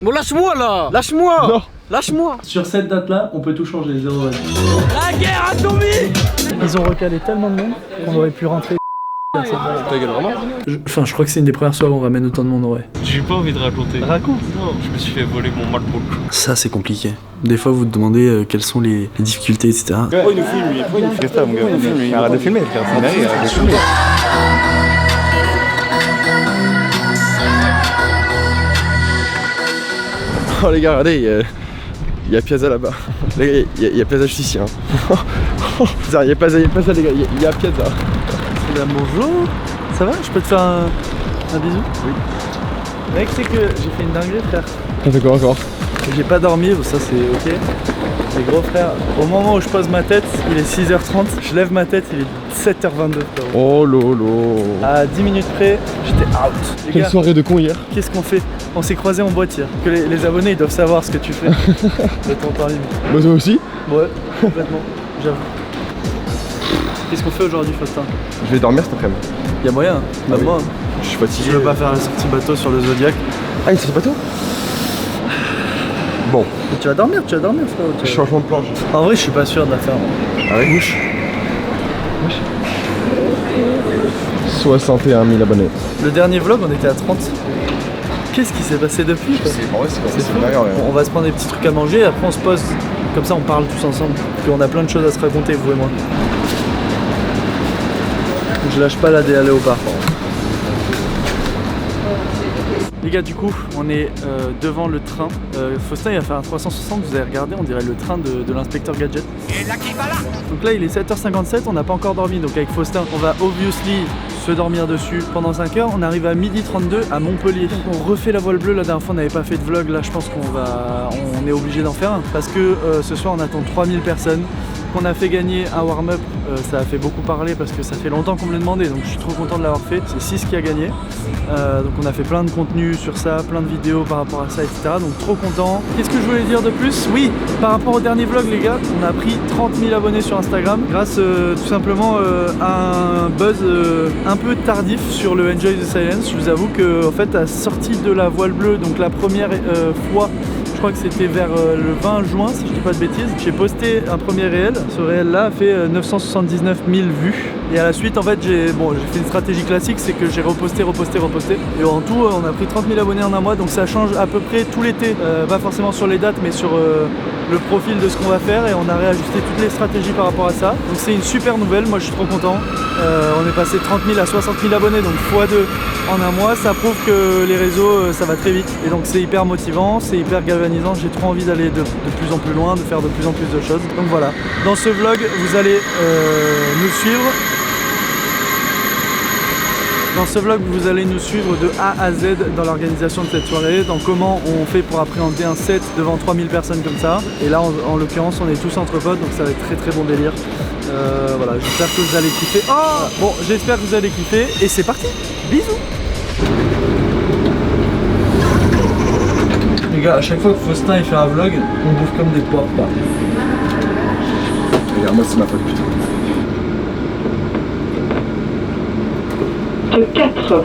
Bon lâche-moi là. Lâche-moi. Non. Lâche-moi. Sur cette date-là, on peut tout changer, 0 à 10. La guerre atomique. Ils ont recalé tellement de monde qu'on aurait pu rentrer. Ta gueule vraiment. Je crois que c'est une des premières soirées où on ramène autant de monde en vrai. J'ai pas envie de raconter. Raconte. Non, je me suis fait voler mon MacBook. Ça, c'est compliqué. Des fois, vous demandez quelles sont les difficultés, etc. Pourquoi il nous filme lui? Pourquoi il nous fait ça, mon gars? Arrête de filmer, frère. C'est une dinguerie, arrête de filmer. Oh les gars, regardez, il y a Piazza là-bas. Les gars, il y a Piazza juste ici. Hein. Il y a Piazza, les gars, il y a Piazza. Bonjour. Ça va? Je peux te faire un bisou? Oui. Mec, c'est que j'ai fait une dinguerie, frère. Ça fait quoi encore? J'ai pas dormi, ça c'est ok. Mais gros frère, au moment où je pose ma tête, il est 6h30, je lève ma tête, il est 7h22. Oh lolo. À 10 minutes près, j'étais out. Les Quelle gars, soirée de con hier. qu'est-ce qu'on fait? On s'est croisés en boîte hier. Que les abonnés ils doivent savoir ce que tu fais. De ton temps libre. Bah toi aussi? Ouais, complètement, j'avoue. Qu'est-ce qu'on fait aujourd'hui, Faustin? Je vais dormir cet après-midi. Y'a moyen, hein. Ah oui. Moi. Hein. Je suis fatigué. Je veux pas faire la sortie bateau sur le Zodiac. Ah, c'est bateau? Bon, Mais tu vas dormir, frérot. changement de planche. En vrai, je suis pas sûr de la faire. Ah ouais? Mouche. 61 000 abonnés. Le dernier vlog, on était à 30. Qu'est-ce qui s'est passé depuis quoi? C'est fou. derrière, ouais. On va se prendre des petits trucs à manger et après on se pose. Comme ça, on parle tous ensemble. Puis on a plein de choses à se raconter, vous et moi. Je lâche pas la DA Léopard. Les gars, du coup, on est devant le train. Faustin, il va faire un 360, vous avez regardé, on dirait le train de l'inspecteur Gadget. Donc là, il est 7h57, on n'a pas encore dormi. Donc avec Faustin, on va obviously se dormir dessus pendant 5 heures. On arrive à 12h32 à Montpellier. Donc on refait la voile bleue. La dernière fois, on n'avait pas fait de vlog. Là, je pense on est obligé d'en faire un. Parce que ce soir, on attend 3000 personnes. Qu'on a fait gagner un warm-up, ça a fait beaucoup parler parce que ça fait longtemps qu'on me l'a demandé, donc je suis trop content de l'avoir fait. C'est 6 qui a gagné, donc on a fait plein de contenu sur ça, plein de vidéos par rapport à ça, etc. Donc trop content. Qu'est-ce que je voulais dire de plus? Oui, par rapport au dernier vlog les gars, on a pris 30 000 abonnés sur Instagram grâce tout simplement à un buzz un peu tardif sur le Enjoy the Silence. Je vous avoue que en fait à sortie de la voile bleue, donc la première fois, je crois que c'était vers le 20 juin si je dis pas de bêtises, j'ai posté un premier réel. Ce réel là a fait 979 000 vues et à la suite en fait j'ai fait une stratégie classique, c'est que j'ai reposté et en tout on a pris 30 000 abonnés en un mois, donc ça change à peu près tout l'été, pas forcément sur les dates mais sur le profil de ce qu'on va faire et on a réajusté toutes les stratégies par rapport à ça, donc c'est une super nouvelle, moi je suis trop content. On est passé de 30 000 à 60 000 abonnés, donc x2 en un mois, ça prouve que les réseaux ça va très vite et donc c'est hyper motivant, c'est hyper galvanisant, j'ai trop envie d'aller de plus en plus loin, de faire de plus en plus de choses, donc voilà. Dans ce vlog vous allez nous suivre. Dans ce vlog, vous allez nous suivre de A à Z dans l'organisation de cette soirée, dans comment on fait pour appréhender un set devant 3000 personnes comme ça. Et là, en l'occurrence, on est tous entre potes, donc ça va être très très bon délire. Voilà, j'espère que vous allez kiffer. Oh bon, j'espère que vous allez kiffer, et c'est parti. Bisous. Les gars, à chaque fois que Faustin il fait un vlog, on bouffe comme des porcs. Regarde, moi c'est ma faute, putain. 4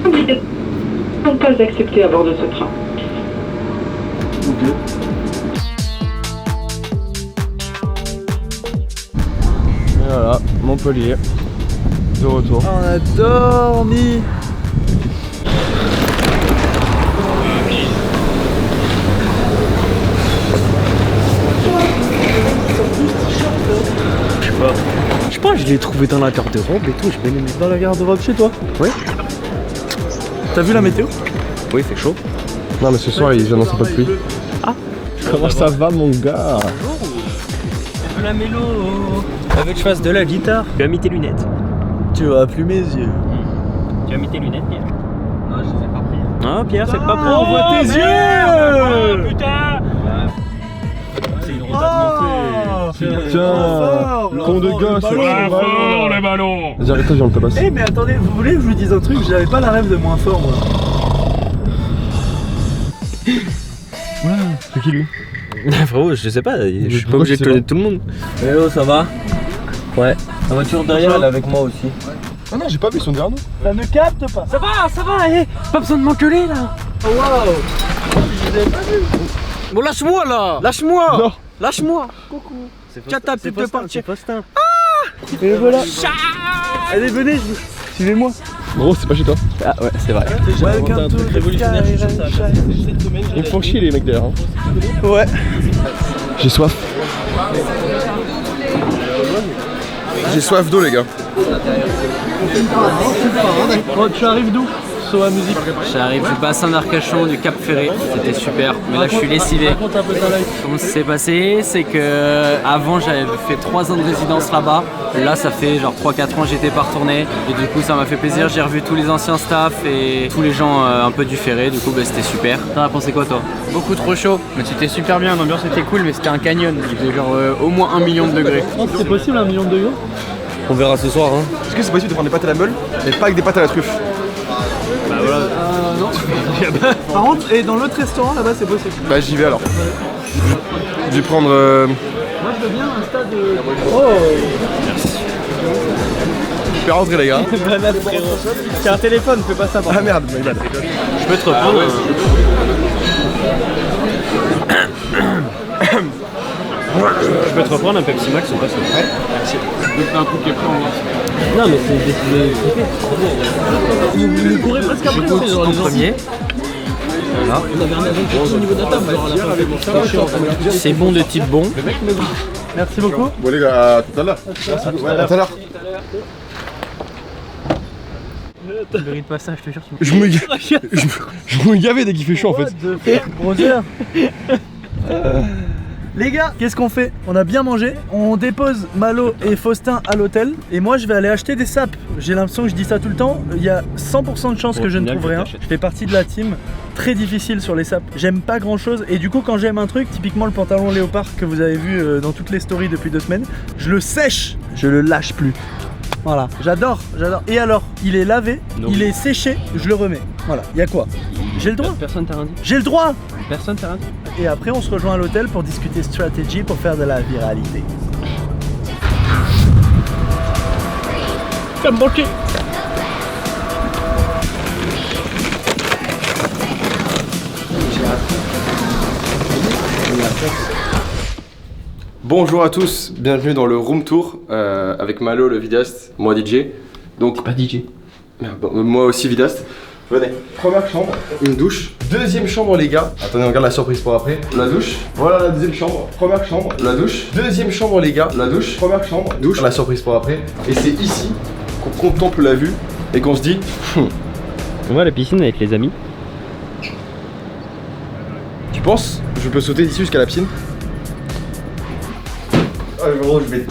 candidats ne sont pas acceptés à bord de ce train. Ok. Et voilà, Montpellier, de retour. On a dormi. Je sais pas, je l'ai trouvé dans la garde-robe et tout, je vais les mettre Dans la garde-robe chez toi? Oui. T'as vu la météo? Oui, c'est chaud. Non mais ce soir ils annoncent pas de pluie. Ah. Comment ça va mon gars? La mélo. Elle veut que je fasse de la guitare. Tu as mis tes lunettes. Tu vas plus mes yeux. Tu as mis tes lunettes, Pierre? Non, je les ai pas pris. Ah, Pierre, c'est pas pour. on voit tes yeux. Oh, putain. C'est une Tiens, con de gosse. Fort les ballons. Vas-y, arrête-toi, je viens de te passer. Eh mais attendez, vous voulez que je vous dise un truc? J'avais pas la rêve de moins fort moi. C'est qui lui? Frérot, je sais pas, je suis pas Pourquoi obligé tu de sais connaître tout le monde. Hello, ça va? Ouais. La voiture derrière, elle est avec moi aussi. Ah non, j'ai pas vu, ils sont derrière nous. Ça ne capte pas. Ça va, eh, pas besoin de m'engueuler là. Oh, waouh. Bon, lâche-moi là. Lâche-moi. Non. Lâche-moi. Coucou. Tiens ta pute de partir. Et voilà. Allez, venez, suivez-moi. Gros, c'est pas chez toi. Ah ouais, c'est vrai. Welcome to révolutionnaire, je suis sûr que ça va faire cette semaine. Ils me font chier les mecs derrière. Hein. Ouais. J'ai soif. J'ai soif d'eau les gars. Oh, tu arrives d'où? Sur la musique. J'arrive du bassin d'Arcachon, du Cap Ferré, c'était super, mais là je suis lessivé. Raconte un peu ta life. Comment ça s'est passé? C'est que avant j'avais fait 3 ans de résidence là-bas, là ça fait genre 3-4 ans j'étais pas retourné et du coup ça m'a fait plaisir, j'ai revu tous les anciens staffs et tous les gens un peu du Ferré, du coup bah, c'était super. T'en as pensé quoi toi? Beaucoup trop chaud, mais c'était super bien, l'ambiance était cool, mais c'était un canyon, il faisait genre au moins 1 million de degrés. C'est possible 1 million de degrés? On verra ce soir hein. Est-ce que c'est possible de prendre des pâtes à la meule, mais pas avec des pâtes à la truffe? Non. Par contre, et dans l'autre restaurant là-bas, c'est possible. Bah j'y vais alors. Je vais prendre... Moi, je veux bien un stade. Oh. Je vais rentrer les gars. Banane, frérot. C'est un téléphone, fais pas ça. Ah merde, my bad. Je peux te reprendre Je peux te reprendre un Pepsi Max ou pas? Ouais, merci. Un truc qui est prêt en voir. Non mais c'est Vous courez presque après. en premier. Voilà. Au niveau de la table, c'est bon de type bon. Merci beaucoup. Bon les gars, à tout à l'heure. Ouais, à tout à l'heure. Je mérite pas ça, je te jure. Je me gavais dès qu'il fait chaud en fait. Bonjour. Les gars, qu'est-ce qu'on fait? On a bien mangé, on dépose Malo et Faustin à l'hôtel et moi je vais aller acheter des sapes. J'ai l'impression que je dis ça tout le temps, il y a 100% de chances que je ne trouve rien. Je fais partie de la team très difficile sur les sapes. J'aime pas grand chose et du coup quand j'aime un truc, typiquement le pantalon léopard que vous avez vu dans toutes les stories depuis 2 semaines, je le sèche, je le lâche plus. Voilà, j'adore. Et alors, il est lavé, il est séché, je le remets. Voilà, il y a quoi? J'ai le droit. Personne t'a rien dit. J'ai le droit. Personne t'a rien dit. Et après, on se rejoint à l'hôtel pour discuter stratégie pour faire de la viralité. Comme banquier. Bonjour à tous, bienvenue dans le room tour avec Malo le vidéaste, moi DJ. Donc Pas DJ. merde, bon, moi aussi vidéaste. Venez. Première chambre, une douche. Deuxième chambre les gars. Attendez, on regarde la surprise pour après. La douche. Voilà la deuxième chambre. Première chambre, la douche. Deuxième chambre les gars. La douche. Première chambre, douche. La surprise pour après. Et c'est ici qu'on contemple la vue et qu'on se dit On va à la piscine avec les amis. tu penses je peux sauter d'ici jusqu'à la piscine? Ah gros, je vais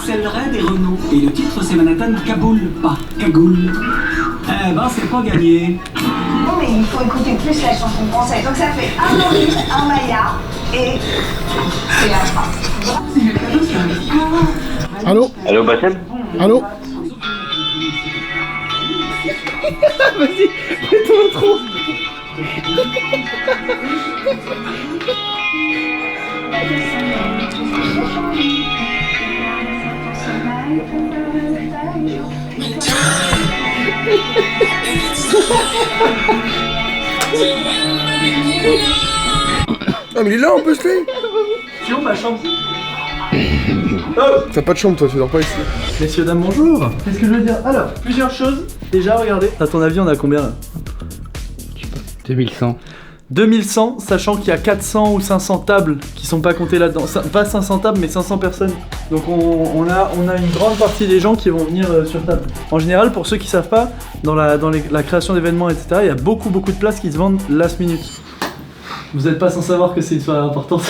C'est le raid des Renault et le titre c'est Manhattan Kaboul, pas Cagoule. Eh ben c'est pas gagné. Non mais il faut écouter plus la chanson française. Donc ça fait un Maurice, un Maya et c'est la fin. Allô? Allô, Bassem? Allô? Ah mais il est là en plus lui. Tu où ma chambre? T'as pas de chambre toi, tu dors pas ici. Messieurs, dames, bonjour. Qu'est-ce que je veux dire? Alors, plusieurs choses. Déjà, regardez. À ton avis, on a combien là? 2100. 2100, sachant qu'il y a 400 ou 500 tables qui sont pas comptées là-dedans. Pas 500 tables, mais 500 personnes. Donc on a une grande partie des gens qui vont venir sur table. En général, pour ceux qui savent pas, dans la création d'événements, etc., il y a beaucoup de places qui se vendent last minute. Vous n'êtes pas sans savoir que c'est une soirée importante.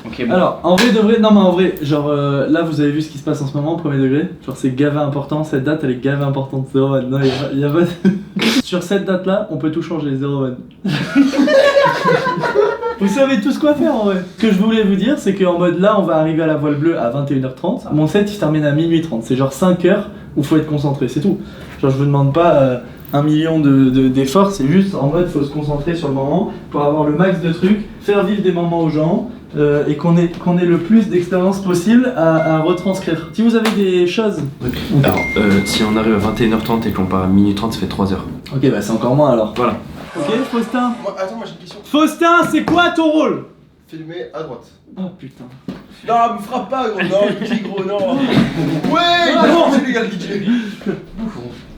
Ok, bon. Alors, en vrai de vrai, non mais en vrai, genre là vous avez vu ce qui se passe en ce moment, premier degré. Genre c'est gavé important, cette date elle est gavé importante. 0 1. Non, y a pas de... Sur cette date là, on peut tout changer, 0 1. Vous savez tous quoi faire en vrai. Ce que je voulais vous dire, c'est qu'en mode là, on va arriver à la voile bleue à 21h30. Mon set il se termine à minuit 30. C'est genre 5 heures où faut être concentré, c'est tout. Genre je vous demande pas 1 million d'efforts, c'est juste en mode faut se concentrer sur le moment pour avoir le max de trucs, faire vivre des moments aux gens, et qu'on ait le plus d'expérience possible à retranscrire. Si vous avez des choses... Alors, si on arrive à 21h30 et qu'on part à minuit 30, ça fait 3 heures. Ok, bah c'est encore moins alors. Voilà. Ok, Faustin. Attends, moi j'ai une question. Faustin, c'est quoi ton rôle? Filmer à droite. Oh putain. Non, me frappe pas, gros. Non, DJ, gros, non. Ouais, non, c'est les gars, le DJ.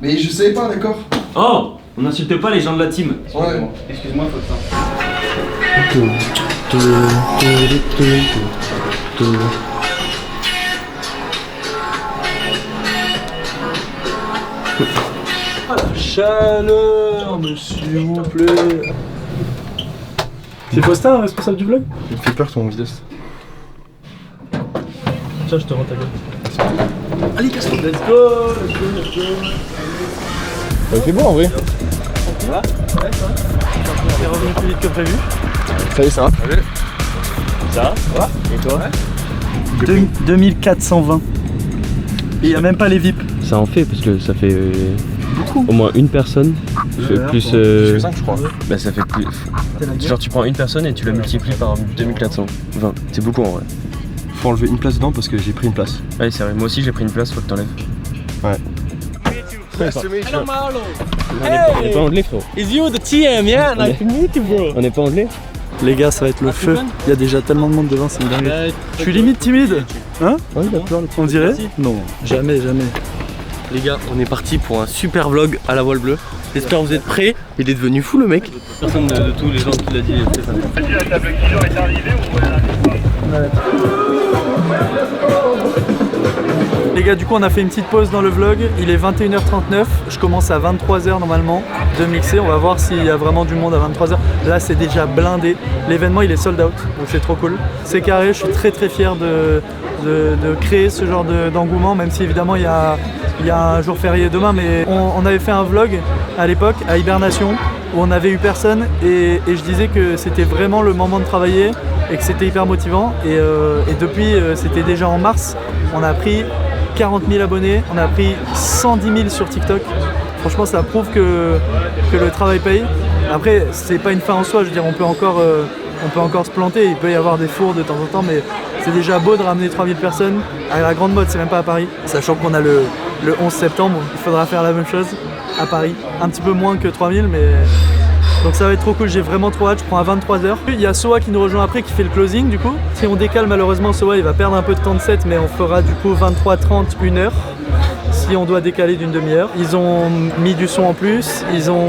Mais je savais pas, d'accord. Oh, on n'insulte pas les gens de la team. Ouais. Excuse-moi, Faustin. Ah la chaleur, s'il vous plaît. C'est Faustin, responsable du vlog? Il me fait peur ton vidéo. Tiens, je te rends ta gueule. Allez, casse-toi. Let's go. Ça fait bon en vrai. Ça va? Ouais, ça va. On est revenu plus vite que prévu. Salut, ça va? Ça va? Et toi? 2420. Et il n'y a même pas les VIP. Ça en fait parce que ça fait beaucoup. Au moins une personne plus 5 je crois. bah ça fait plus. Genre tu prends une personne et tu la multiplies par 2420. C'est beaucoup en vrai. Faut enlever une place dedans parce que j'ai pris une place. Ouais c'est vrai, moi aussi j'ai pris une place, faut que t'enlèves. Ouais. Hello Marlo. On est pas anglais frérot. Is you the TM, yeah? Nice to meet you, bro. On est pas anglais. Les gars, ça va être le feu. Il y a déjà tellement de monde devant, c'est une dingue. Je suis limite timide. Hein? Ouais, d'accord. On dirait? Non, jamais. Les gars, on est parti pour un super vlog à la voile bleue. J'espère que vous êtes prêts. Il est devenu fou le mec. Personne de tous les gens qui l'a dit. La table client est arrivée ou elle arrive pas? Les gars, du coup, on a fait une petite pause dans le vlog. Il est 21h39. Je commence à 23h normalement de mixer. On va voir s'il y a vraiment du monde à 23h. Là, c'est déjà blindé. L'événement, il est sold out. Donc, c'est trop cool. C'est carré. Je suis très fier de créer ce genre d'engouement, même si évidemment, il y a un jour férié demain. Mais on avait fait un vlog à l'époque, à Hibernation, où on avait eu personne. Et je disais que c'était vraiment le moment de travailler et que c'était hyper motivant. Et depuis, c'était déjà en mars, on a pris 40 000 abonnés, on a pris 110 000 sur TikTok. Franchement, ça prouve que le travail paye. Après, c'est pas une fin en soi, je veux dire, on peut encore se planter, il peut y avoir des fours de temps en temps, mais c'est déjà beau de ramener 3000 personnes à la grande mode, c'est même pas à Paris. Sachant qu'on a le 11 septembre, il faudra faire la même chose à Paris. Un petit peu moins que 3000, mais... Donc ça va être trop cool, j'ai vraiment trop hâte, je prends à 23h. Il y a Soa qui nous rejoint après, qui fait le closing du coup. Si on décale malheureusement, Soa il va perdre un peu de temps de set, mais on fera du coup 23h30, 1h. Si on doit décaler d'une demi-heure. Ils ont mis du son en plus, ils ont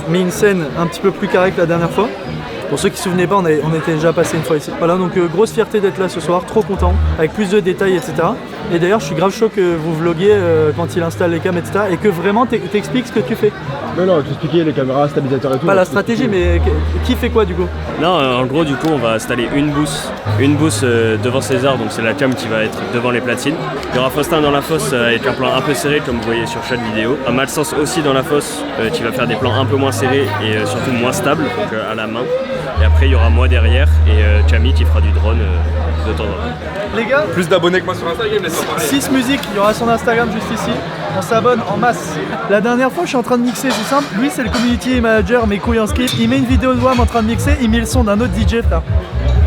mis une scène un petit peu plus carrée que la dernière fois. Pour ceux qui ne se souvenaient pas, on était déjà passé une fois ici. Voilà, donc grosse fierté d'être là ce soir, trop content, avec plus de détails, etc. Et d'ailleurs, je suis grave chaud que vous vloguiez quand il installe les cams, etc. Et que vraiment t'expliques ce que tu fais. Non, tout expliquer, les caméras, stabilisateurs et tout. Pas la stratégie, mais qui fait quoi du coup? Non, en gros, du coup, on va installer une boost devant César, donc c'est la cam qui va être devant les platines. Il y aura Faustin dans la fosse avec un plan un peu serré, comme vous voyez sur chaque vidéo. Malsens aussi dans la fosse, qui va faire des plans un peu moins serrés et surtout moins stables, donc à la main. Et après, il y aura moi derrière et Camille qui fera du drone de temps en temps. Les gars, Plus d'abonnés que moi sur Instagram, laisse en parler. 6 musiques, il y aura son Instagram juste ici. On s'abonne en masse. La dernière fois, je suis en train de mixer, c'est simple. Lui, c'est le community manager, mes couilles en skip. Il met une vidéo de WAM en train de mixer, il met le son d'un autre DJ, frère.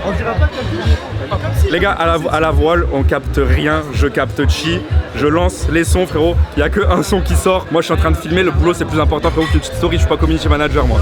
On dira pas que Les gars, à la voile, on capte rien, je capte chi, je lance les sons, frérot. Il y a que un son qui sort. Moi, je suis en train de filmer, le boulot c'est plus important, frérot, qu'une petite story. Je suis pas community manager, moi.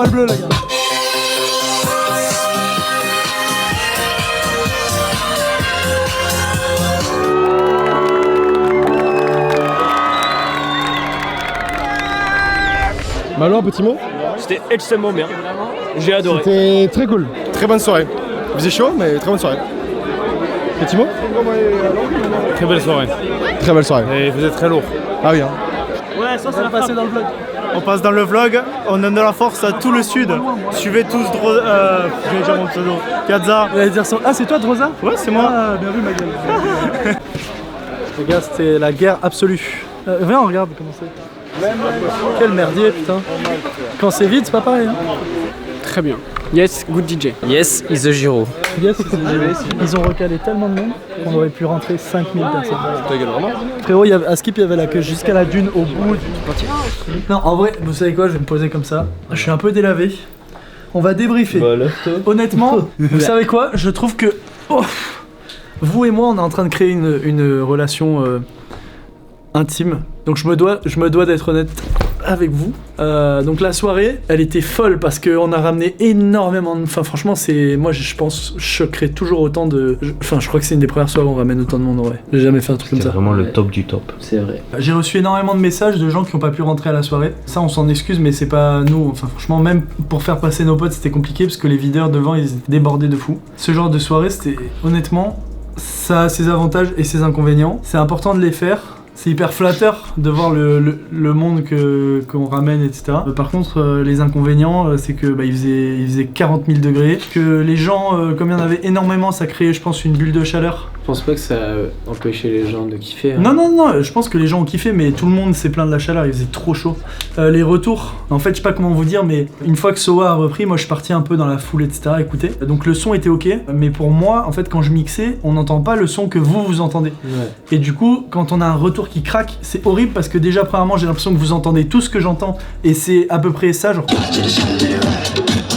voile bleue, les gars. Malo, un petit mot? C'était extrêmement bien. J'ai adoré. C'était très cool. Très bonne soirée. Il faisait chaud, mais très bonne soirée. Petit mot? Très belle soirée. Très belle soirée. Et vous êtes très lourd. Ah oui, hein. Ouais, ça, c'est passé dans le vlog. On passe dans le vlog, on donne de la force à tout le sud. Suivez tous je vais dire mon pseudo. Kaza. Ah, c'est toi, Droza? Ouais, c'est moi. Ah, bien vu, ma gueule. Les gars, c'était la guerre absolue. Viens, on regarde comment c'est. Quel merdier, putain. Quand c'est vide, c'est pas pareil. Hein. Très bien. Yes, good DJ. Yes, is a Giro. Yes, ils ont recalé tellement de monde qu'on aurait pu rentrer 5000 personnes. Frérot, à Skip, il y avait la queue jusqu'à la dune au bout du... Non, en vrai, vous savez quoi, je vais me poser comme ça. Je suis un peu délavé. On va débriefer. Honnêtement, vous savez quoi, je trouve que... vous et moi, on est en train de créer une relation intime. Donc je me dois d'être honnête avec vous. Donc la soirée, elle était folle parce qu'on a ramené énormément de... Enfin franchement, moi je pense, je choquerai toujours autant de... Enfin je crois que c'est une des premières soirées où on ramène autant de monde en vrai. J'ai jamais fait un truc comme ça. C'est vraiment le top du top. C'est vrai. J'ai reçu énormément de messages de gens qui n'ont pas pu rentrer à la soirée. Ça on s'en excuse mais c'est pas nous. Enfin franchement même pour faire passer nos potes c'était compliqué parce que les videurs devant ils étaient débordés de fou. Ce genre de soirée c'était honnêtement, ça a ses avantages et ses inconvénients. C'est important de les faire. C'est hyper flatteur de voir le monde qu'on ramène, etc. Par contre, les inconvénients, c'est que il faisait 40 000 degrés, que les gens, comme il y en avait énormément, ça créait, je pense, une bulle de chaleur. Je pense pas que ça empêchait les gens de kiffer. Hein. Non, je pense que les gens ont kiffé, mais tout le monde s'est plaint de la chaleur, il faisait trop chaud. Les retours, en fait, je sais pas comment vous dire, mais une fois que Soa a repris, moi je suis parti un peu dans la foule, etc. Écoutez, donc le son était ok, mais pour moi, en fait, quand je mixais, on n'entend pas le son que vous entendez. Ouais. Et du coup, quand on a un retour qui craque, c'est horrible parce que déjà, premièrement, j'ai l'impression que vous entendez tout ce que j'entends, et c'est à peu près ça, genre.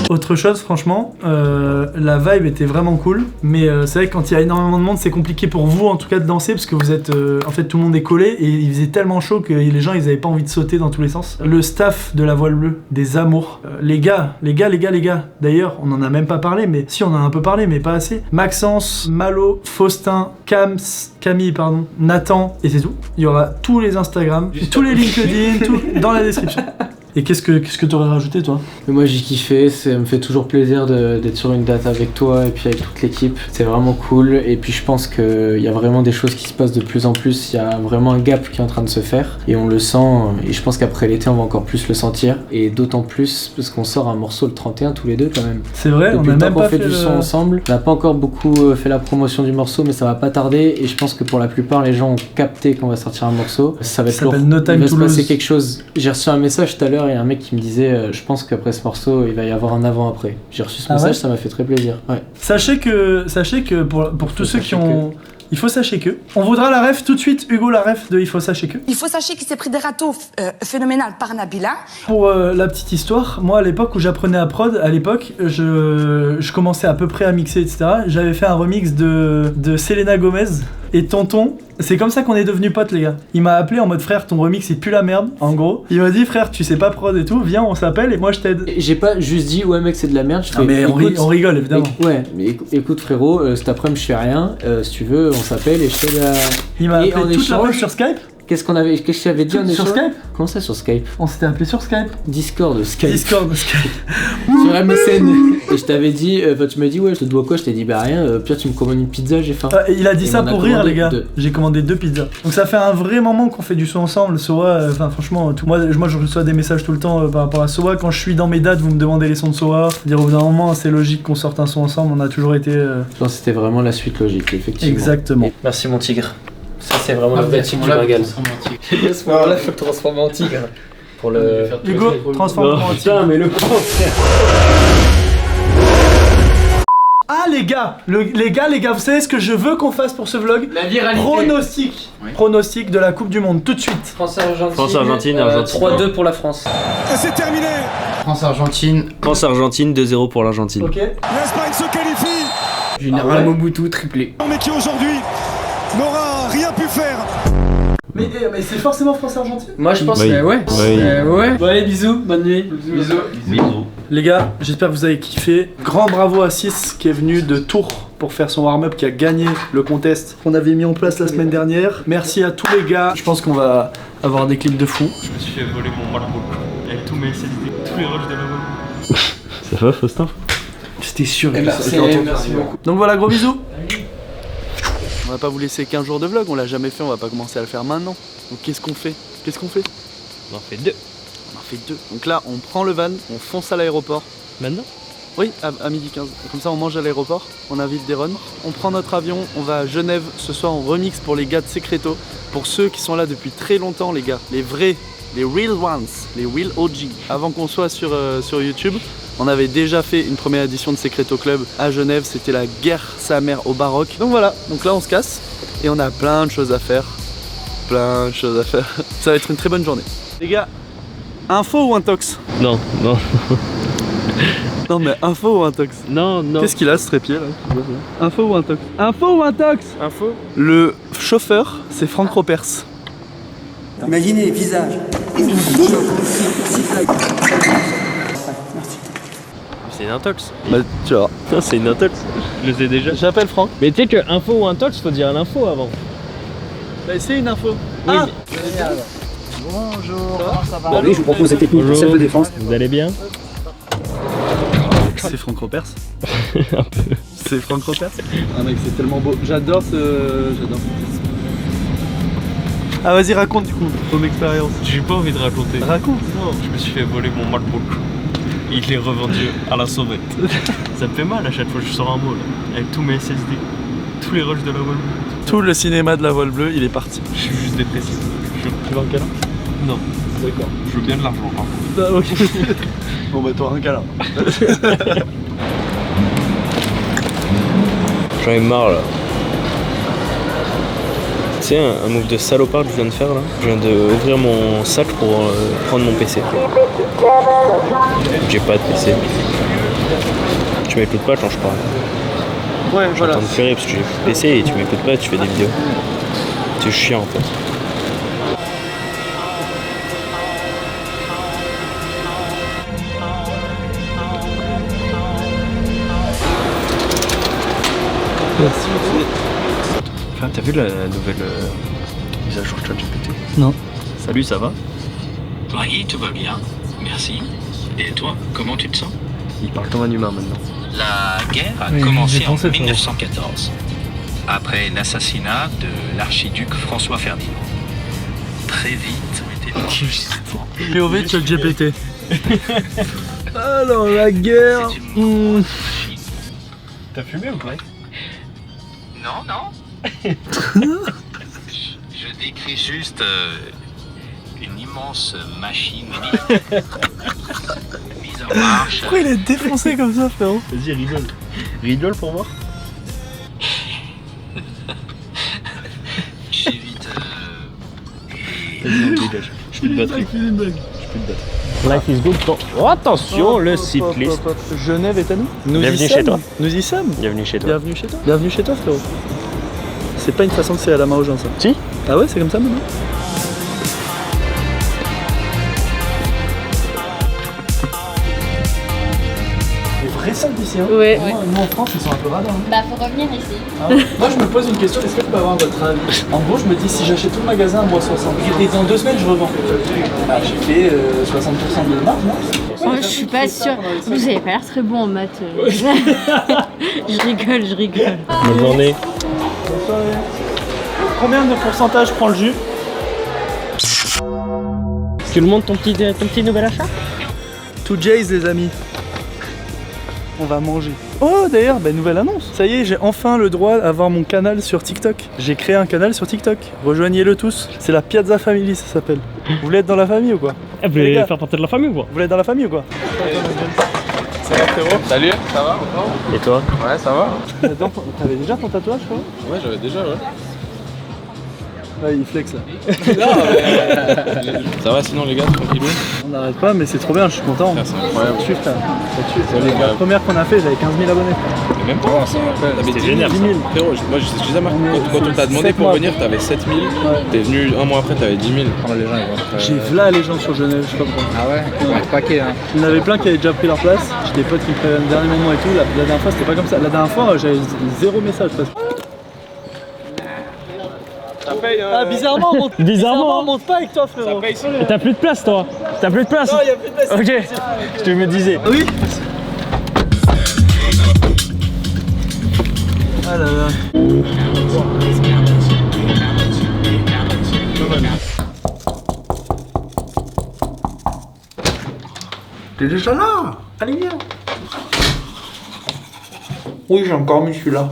Autre chose, franchement, la vibe était vraiment cool, mais c'est vrai que quand il y a énormément de monde, c'est compliqué pour vous en tout cas de danser parce que vous êtes, en fait tout le monde est collé et il faisait tellement chaud que les gens ils avaient pas envie de sauter dans tous les sens. Le staff de la voile bleue, des amours, les gars, d'ailleurs on en a même pas parlé, mais si on en a un peu parlé mais pas assez. Maxence, Malo, Faustin, Camille, Nathan et c'est tout. Il y aura tous les Instagram, tous les LinkedIn, tout dans la description. Et qu'est-ce que t'aurais rajouté toi? Moi j'ai kiffé, ça me fait toujours plaisir d'être sur une date avec toi et puis avec toute l'équipe. C'est vraiment cool et puis je pense qu'il y a vraiment des choses qui se passent de plus en plus. Il y a vraiment un gap qui est en train de se faire et on le sent et je pense qu'après l'été on va encore plus le sentir et d'autant plus parce qu'on sort un morceau le 31 tous les deux quand même. C'est vrai, depuis on a même pas fait du son ensemble. On n'a pas encore beaucoup fait la promotion du morceau mais ça va pas tarder et je pense que pour la plupart les gens ont capté qu'on va sortir un morceau. Ça va être lourd. No Time il va se Toulouse. passer quelque chose. J'ai reçu un message tout à l'heure. Il y a un mec qui me disait je pense qu'après ce morceau il va y avoir un avant-après. J'ai reçu ce message, ça m'a fait très plaisir. Ouais. Sachez que pour tous ceux qui ont... Il faut sachez que... On voudra la ref tout de suite, Hugo, la ref de Il faut sachez que. Il faut sachez qu'il s'est pris des râteaux phénoménales par Nabila. Pour la petite histoire, moi à l'époque où j'apprenais à prod, je commençais à peu près à mixer, etc. J'avais fait un remix de Selena Gomez et Tonton. C'est comme ça qu'on est devenus potes les gars. Il m'a appelé en mode frère ton remix il pue la merde en gros. Il m'a dit frère tu sais pas prod et tout, viens on s'appelle et moi je t'aide. J'ai pas juste dit ouais mec c'est de la merde. Mais on rigole évidemment. Ouais mais écoute frérot, cet après-midi je fais rien, si tu veux on s'appelle et je t'aide à... Il m'a appelé toute la sur Skype. Qu'est-ce que je t'avais dit en échange? Sur Skype? Comment ça sur Skype? On s'était appelé sur Skype. Discord Skype. Sur MSN. Et je t'avais dit, tu m'as dit ouais je te dois quoi? Je t'ai dit bah rien, Pierre tu me commandes une pizza, j'ai faim. Il a dit ça pour rire les gars. J'ai commandé 2 pizzas. Donc ça fait un vrai moment qu'on fait du son ensemble. Soa, franchement, moi je reçois des messages tout le temps par rapport à Soa. Quand je suis dans mes dates, vous me demandez les sons de Soa. Dire au bout d'un moment c'est logique qu'on sorte un son ensemble, on a toujours été... Je pense que c'était vraiment la suite logique, effectivement. Exactement. Et merci mon tigre. Ça c'est vraiment le vrai tigre du Magal. J'ai dit à ce moment-là, faut le transformer en tigre. Pour le... Hugo, transforme-moi en tigre. Putain mais le frère. Ah les gars, vous savez ce que je veux qu'on fasse pour ce vlog? La viralité. Pronostic. Oui. Pronostic de la Coupe du Monde, tout de suite. France-Argentine. 3-2 pour la France. Et c'est terminé. France-Argentine. France-Argentine, 2-0 pour l'Argentine. Ok. L'Espagne se qualifie. Général Mobutu triplé. Mais qui aujourd'hui n'aura rien pu faire. Mais c'est forcément France-Argentine? Moi je pense oui. ouais. Oui. Ouais. Bon allez bisous, bonne nuit. Bisous. Les gars, j'espère que vous avez kiffé. Grand bravo à 6 qui est venu de Tours pour faire son warm-up, qui a gagné le contest qu'on avait mis en place la semaine dernière. Merci à tous les gars. Je pense qu'on va avoir des clips de fou. Je me suis fait voler mon Marlboro avec tous mes SSD, tous les rushs de la Volvo. Ça va, Faustin? C'était sûr. Merci beaucoup. Donc voilà, gros bisous. On va pas vous laisser 15 jours de vlog, on l'a jamais fait, on va pas commencer à le faire maintenant. Donc qu'est-ce qu'on fait? On en fait 2. On en fait 2. Donc là, on prend le van, on fonce à l'aéroport. Maintenant? Oui, à midi 15. Comme ça, on mange à l'aéroport, on invite des runs. On prend notre avion, on va à Genève. Ce soir, on remix pour les gars de Secreto. Pour ceux qui sont là depuis très longtemps, les gars. Les vrais, les real ones, les real OG. Avant qu'on soit sur YouTube, on avait déjà fait une première édition de Secreto Club à Genève. C'était la guerre sa mère au baroque. Donc voilà, donc là, on se casse. Et on a plein de choses à faire. Ça va être une très bonne journée. Les gars, info ou intox? Non. Non mais info ou intox? Non. Qu'est-ce qu'il a ce trépied là? Info ou intox? Info. Info. Le chauffeur, c'est Franck Ropers. Imaginez les visages. C'est une intox. Bah tu vois. Non, c'est une intox. Je le sais déjà. J'appelle Franck. Mais tu sais que info ou intox, faut dire l'info avant. Bah c'est une info. Oui, Ah Bonjour. Ça va? Allez, je vous propose cette technique pour self-défense. Vous allez bien? C'est Franck Ropers. Un peu. C'est Franck Ropers. Ah mec, c'est tellement beau. J'adore ce... Ah vas-y, raconte du coup ton expérience. J'ai pas envie de raconter. Raconte. Non, je me suis fait voler mon Marlboro. Il est revendu à la sauvette. Ça me fait mal à chaque fois que je sors un mot là. Avec tous mes SSD, tous les rushs de la Volvo. Tout le cinéma de la voile bleue, il est parti. Je suis juste dépressif. Tu veux un câlin? Non. D'accord. Je veux bien de l'argent par contre. Ah, ok. Bon bah toi un câlin. J'en ai marre là. Tu sais, un move de salopard que je viens de faire là. Je viens d'ouvrir mon sac pour prendre mon PC. J'ai pas de PC. Tu m'écoutes pas quand je parle. Ouais, Je suis en train de pleurer parce que j'ai plus de PC et tu m'écoutes pas, tu fais des vidéos. C'est chiant en fait. Merci. Enfin, t'as vu la nouvelle mise à jour ChatGPT? Non. Salut, ça va? Oui, tout va bien. Merci. Et toi, comment tu te sens? Il parle comme un humain maintenant. La guerre a Oui, commencé j'ai en pensé, 1914, après l'assassinat de l'archiduc François Ferdinand. Très vite, POV de ChatGPT. Alors la guerre. T'as fumé ou pas? Non. Je décris juste une immense machine mise en marche. Pourquoi il est défoncé comme ça, frérot? Vas-y, rigole. Rigole pour voir. J'évite. Vas-y, on dégage. Je suis de batterie. Life is good. Oh, attention, le cycliste. Genève est à nous. Bienvenue chez toi. Nous y sommes. Bienvenue chez toi. Bienvenue chez toi. Bienvenue chez toi, frérot. C'est pas une façon de serrer la main aux gens, ça. Si. Ah ouais, c'est comme ça maintenant. Les vraies salles d'ici, hein. Ouais. Nous en France, ils sont un peu radins. Bah faut revenir ici. Ah ouais. Moi je me pose une question, est-ce que je peux avoir votre avis? En gros je me dis si j'achète tout le magasin à moi 60 et dans 2 semaines je revends. Bah, j'ai fait 60% de marge, non? Oh, je suis pas sûre. Vous avez pas l'air très bon en maths. Je rigole. Bonne journée. Combien de pourcentage prend le jus? Tu le montres ton petit nouvel achat? To Jays les amis. On va manger. Oh d'ailleurs, nouvelle annonce. Ça y est, j'ai enfin le droit d'avoir mon canal sur TikTok. J'ai créé un canal sur TikTok. Rejoignez-le tous. C'est la Piazza Family, ça s'appelle. Vous voulez être dans la famille ou quoi? Vous voulez faire partie de la famille ou quoi? Vous voulez être dans la famille ou quoi? Ça va frérot? Salut, ça va encore? Et toi? Ouais, ça va. T'avais déjà ton tatouage, frérot? Ouais, j'avais déjà, ouais. Ouais, il flex là. Ça va sinon les gars, tranquillou? On n'arrête pas, mais c'est trop bien, je suis content. C'est incroyable. C'est la première qu'on a fait, j'avais 15 000 abonnés. Et même pas, t'avais 10 000. Frérot, moi je disais à Marc, quand on t'a demandé pour venir, t'avais 7 000. T'es venu un mois après, t'avais 10 000. J'ai v'là les gens sur Genève, je sais pas pourquoi. Ah ouais, on est paquet hein. Il y en avait plein qui avaient déjà pris leur place. J'ai des potes qui me préviennent le dernier moment et tout. La dernière fois, c'était pas comme ça. La dernière fois, j'avais 0 message presque. Ah, bizarrement, on monte pas avec toi, frérot. T'as plus de place, toi. T'as plus de place. Non, y a plus de place. Ok, je te me disais. Oui. Ah là là. T'es déjà là? Allez, viens. Oui, j'ai encore mis celui-là.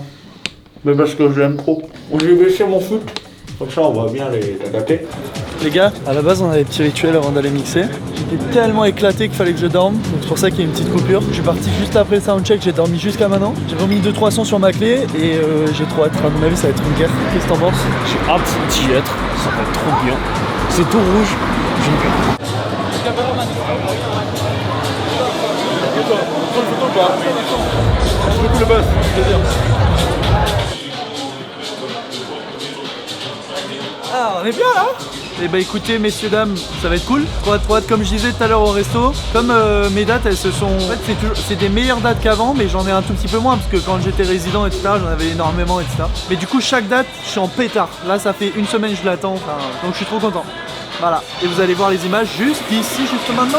Mais parce que je l'aime trop. J'ai baissé mon foot. Comme ça, on voit bien les adapter. Les gars, à la base, on avait des petits rituels avant d'aller mixer. J'étais tellement éclaté qu'il fallait que je dorme. Donc c'est pour ça qu'il y a une petite coupure. Je suis parti juste après le soundcheck, j'ai dormi jusqu'à maintenant. J'ai remis 2-3 sons sur ma clé et j'ai trop hâte. À mon avis, ça va être une guerre. Qu'est-ce que t'en penses? J'ai hâte d'y être. Ça va être trop bien. C'est tout rouge. Génial. Ah, on est bien là. Et bah écoutez messieurs dames, ça va être cool. Trop hâte, comme je disais tout à l'heure au resto. Comme mes dates elles se sont... En fait c'est des meilleures dates qu'avant, mais j'en ai un tout petit peu moins parce que quand j'étais résident etc j'en avais énormément etc. Mais du coup chaque date je suis en pétard. Là ça fait une semaine que je l'attends, enfin, donc je suis trop content. Voilà, et vous allez voir les images juste ici, juste maintenant.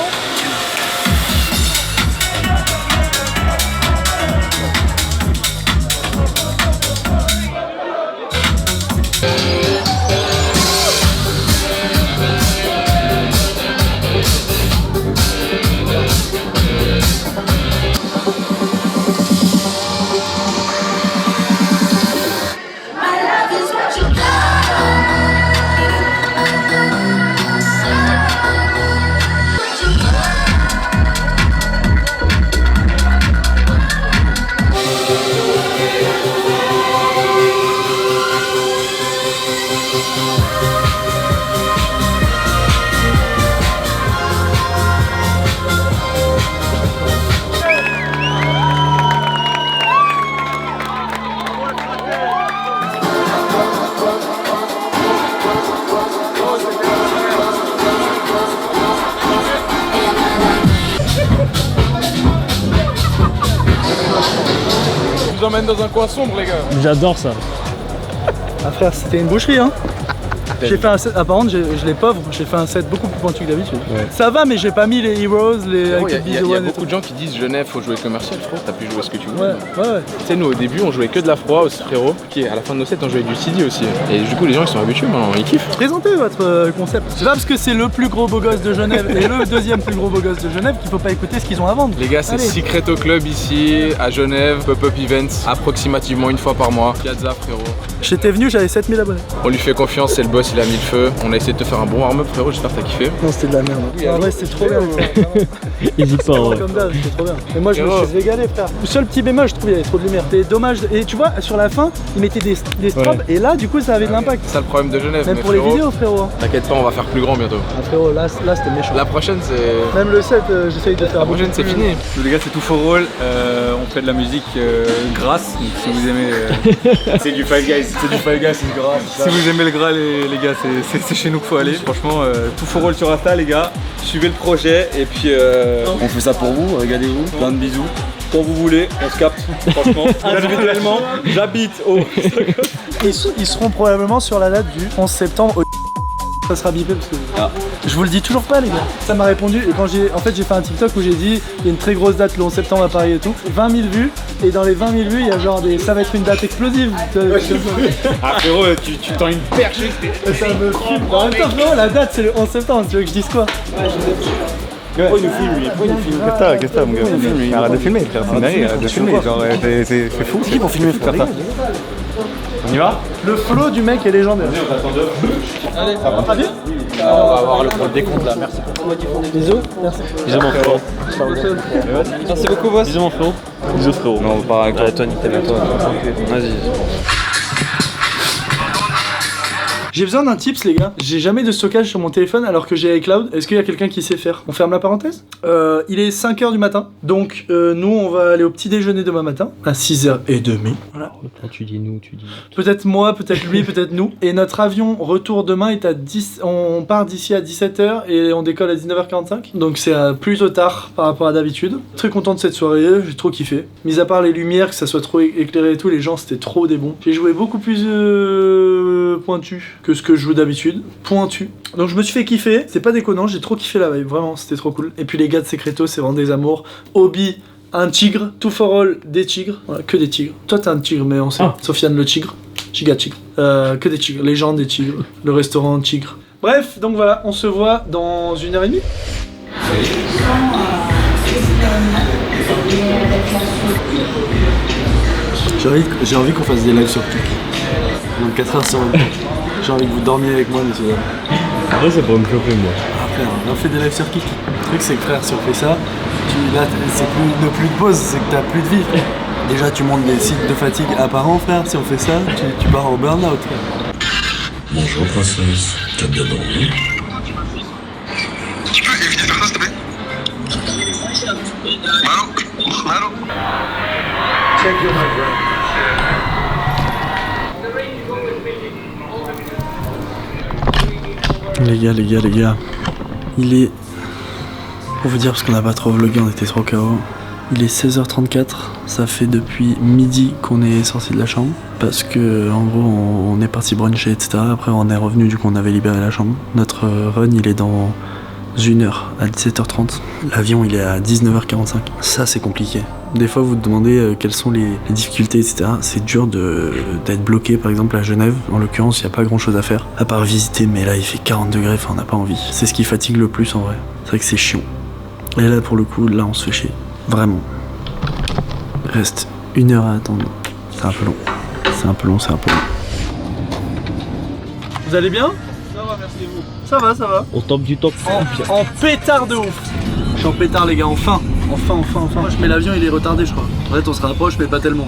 Je vous emmène dans un coin sombre les gars. J'adore ça. Ah frère, c'était une boucherie hein. J'ai fait un set, par contre je l'ai pauvre, j'ai fait un set beaucoup plus pointu que d'habitude. Ouais. Ça va mais j'ai pas mis les Heroes, les Il y a beaucoup de gens qui disent Genève faut jouer commercial frérot, t'as pu jouer ce que tu veux. Ouais. Tu sais nous au début on jouait que de la froid aussi frérot, qui à la fin de nos sets on jouait du CD aussi. Et du coup les gens ils sont habitués maintenant, ils kiffent. Présentez votre concept. C'est pas parce que c'est le plus gros beau gosse de Genève et le deuxième plus gros beau gosse de Genève qu'il faut pas écouter ce qu'ils ont à vendre. Les gars c'est Secreto Club ici à Genève, pop-up events approximativement une fois par mois. Piazza frérot. J'étais venu, j'avais 7000 abonnés. On lui fait confiance, c'est le boss, il a mis le feu. On a essayé de te faire un bon warm-up frérot, j'espère que t'as kiffé. Non c'était de la merde. En vrai c'était trop bien. Hésite pas ouais. Comme d'hab, c'était trop bien. Et moi je me suis régalé frère. Le seul petit bémol je trouve il y avait trop de lumière. C'était dommage. Et tu vois sur la fin ils mettaient des strobes et là du coup ça avait de l'impact. C'est ça le problème de Genève. Même pour les vidéos frérot. T'inquiète pas on va faire plus grand bientôt. Ah frérot là c'était méchant. La prochaine c'est... Même le set j'essaye de faire. La prochaine c'est fini. Les gars c'est tout for all, on fait de la musique grasse, donc si vous aimez... c'est du Five Guys. C'est du Five Guys, c'est grasse. Si vous aimez le gras les gars c'est chez nous qu'il faut aller. Franchement tout for all sur Insta les gars, suivez le projet et puis on fait ça pour vous, regardez-vous, plein de bisous. Quand vous voulez, on se capte, franchement. Individuellement, j'habite au... Ils seront probablement sur la date du 11 septembre au... Ça sera bipé parce que je vous le dis toujours pas les gars. Ça m'a répondu et quand j'ai fait un TikTok où j'ai dit il y a une très grosse date le 11 septembre à Paris et tout, 20 000 vues et dans les 20 000 vues il y a genre ça va être une date explosive. Ah frérot tu tends une perche. Ça me fume. En même temps frérot la date c'est le 11 septembre, tu veux que je dise quoi? Pourquoi il nous filme lui? Qu'est-ce que t'as mon gars? Arrête de filmer frère, c'est dingue, arrête de filmer, genre c'est fou. C'est qui pour filmer frère? On y va? Le flow du mec est légendaire. Allez, ça va bien? On va avoir le décompte là, merci. Bisous, merci. Bisous mon frérot. Merci beaucoup Voss. Bisous mon frérot. Bisous frérot. Non, on part avec toi. Toi, nickel à toi. Vas-y. J'ai besoin d'un tips les gars. J'ai jamais de stockage sur mon téléphone alors que j'ai iCloud. Est-ce qu'il y a quelqu'un qui sait faire? On ferme la parenthèse. Il est 5h du matin. Donc nous on va aller au petit déjeuner demain matin à 6h30. Voilà. Quand tu dis nous, tu dis... Peut-être moi, peut-être lui, peut-être nous. Et notre avion retour demain est à 10... On part d'ici à 17h et on décolle à 19h45. Donc c'est plutôt tard par rapport à d'habitude. Très content de cette soirée, j'ai trop kiffé. Mis à part les lumières, que ça soit trop éclairé et tout, les gens c'était trop des bons. J'ai joué beaucoup plus pointu que ce que je joue d'habitude. Pointu. Donc je me suis fait kiffer. C'est pas déconnant, j'ai trop kiffé la vibe. Vraiment, c'était trop cool. Et puis les gars de Secreto, c'est vraiment des amours. Obi, un tigre. Two for all, des tigres. Voilà, que des tigres. Toi t'es un tigre, mais on sait. Sofiane le tigre. Giga tigre. Que des tigres. Légende des tigres. Le restaurant tigre. Bref, donc voilà, on se voit dans 1h30. J'ai envie qu'on fasse des lives sur Kik. Donc 4 heures sur le temps. J'ai envie que vous dormiez avec moi, messieurs. Après, ça pourrait me choquer, moi. Après, on fait des lives sur Kik. Le truc, c'est que frère, si on fait ça, là, c'est plus de pause, c'est que t'as plus de vie. Déjà, tu montes des sites de fatigue apparents, frère. Si on fait ça, tu pars en burn-out, frère. Bonjour, princesse. T'as bien dormi? Tu peux éviter de faire ça, s'il te plaît? Allô? Check your mic. Les gars, il est... Pour vous dire, parce qu'on n'a pas trop vlogué, on était trop KO. Il est 16h34, ça fait depuis midi qu'on est sorti de la chambre. Parce que, en gros, on est parti bruncher, etc. Après, on est revenu, du coup, on avait libéré la chambre. Notre run, il est dans 1h à 17h30. L'avion, il est à 19h45. Ça, c'est compliqué. Des fois, vous demandez quelles sont les difficultés, etc. C'est dur d'être bloqué, par exemple, à Genève. En l'occurrence, il n'y a pas grand-chose à faire, à part visiter. Mais là, il fait 40 degrés, enfin, on n'a pas envie. C'est ce qui fatigue le plus, en vrai. C'est vrai que c'est chiant. Et là, pour le coup, là, on se fait chier. Vraiment. Il reste 1h à attendre. C'est un peu long. C'est un peu long. Vous allez bien? Ça va, merci et vous. Ça va. On tombe du top. En pétard de ouf. Je suis en pétard, les gars, enfin. Moi, je mets l'avion, il est retardé, je crois. En fait, on se rapproche, mais pas tellement.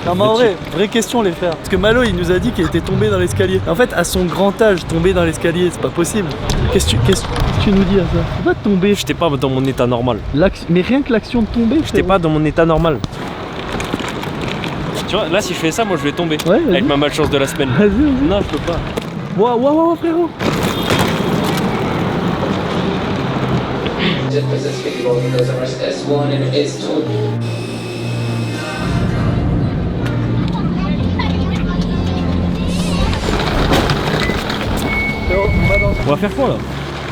Non, mais en vrai, vraie question, les frères. Parce que Malo, il nous a dit qu'il était tombé dans l'escalier. En fait, à son grand âge, tomber dans l'escalier, c'est pas possible. Qu'est-ce que tu nous dis à ça? Pourquoi tomber? J'étais pas dans mon état normal. Mais rien que l'action de tomber. J'étais pas dans mon état normal. Tu vois, là, si je fais ça, moi, je vais tomber. Ouais, avec ma malchance de la semaine. Vas-y. Non, je peux pas. Wow, frérot. On va faire quoi là?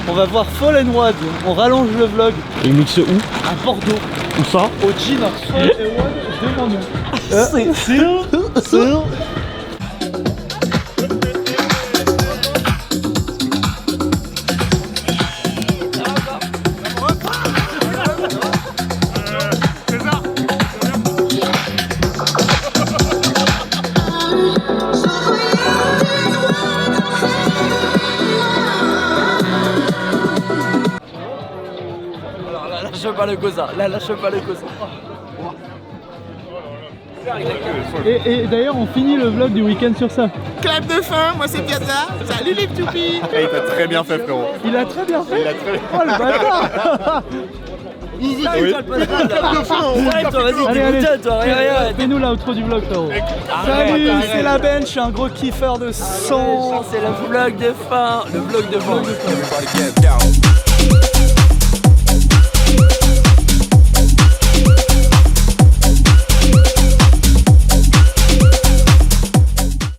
On va voir Fall and Wad, on rallonge le vlog. Et il mixe où? À Bordeaux. Où ça? Au gym Fall and Wad devant nous. C'est lâche pas le cosa, lâche pas le cosa. Et d'ailleurs on finit le vlog du week-end sur ça. Clap de fin, moi c'est Piazza. Salut les ptoupis. Il t'a très bien fait, frérot. Il a très bien fait. Oh le bâtard. Allez, fais-nous l'outro du vlog, frérot. Salut, c'est la bench, je suis un gros kiffeur de son. C'est le vlog de fin. Le vlog de fin.